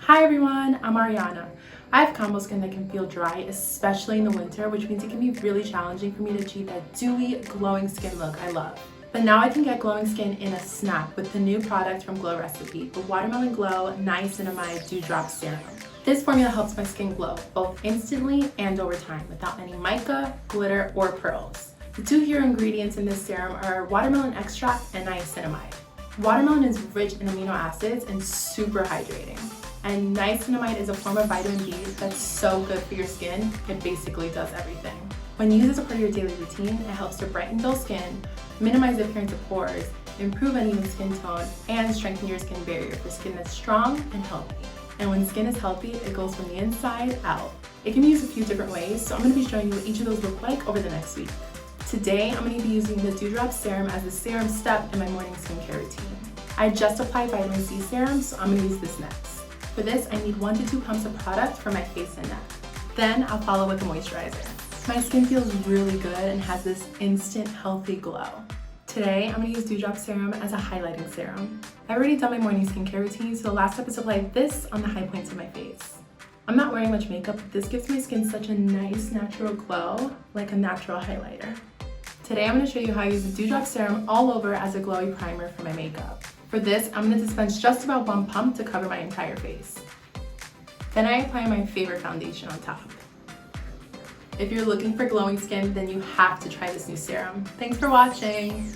Hi everyone, I'm Ariana. I have combo skin that can feel dry, especially in the winter, which means it can be really challenging for me to achieve that dewy, glowing skin look I love. But now I can get glowing skin in a snap with the new product from Glow Recipe, the Watermelon Glow Niacinamide Dewdrop Serum. This formula helps my skin glow, both instantly and over time, without any mica, glitter, or pearls. The two hero ingredients in this serum are watermelon extract and niacinamide. Watermelon is rich in amino acids and super hydrating. And niacinamide is a form of vitamin B that's so good for your skin, it basically does everything. When used as a part of your daily routine, it helps to brighten dull skin, minimize the appearance of pores, improve uneven skin tone, and strengthen your skin barrier for skin that's strong and healthy. And when skin is healthy, it goes from the inside out. It can be used a few different ways, so I'm going to be showing you what each of those look like over the next week. Today, I'm going to be using the Dewdrop Serum as the serum step in my morning skincare routine. I just applied vitamin C serum, so I'm going to use this next. For this, I need 1 to 2 pumps of product for my face and neck. Then I'll follow with a moisturizer. My skin feels really good and has this instant healthy glow. Today, I'm going to use Dewdrop Serum as a highlighting serum. I've already done my morning skincare routine, so the last step is to apply this on the high points of my face. I'm not wearing much makeup, but this gives my skin such a nice natural glow, like a natural highlighter. Today, I'm going to show you how I use the Dewdrop Serum all over as a glowy primer for my makeup. For this, I'm going to dispense just about 1 pump to cover my entire face. Then I apply my favorite foundation on top. If you're looking for glowing skin, then you have to try this new serum. Thanks for watching!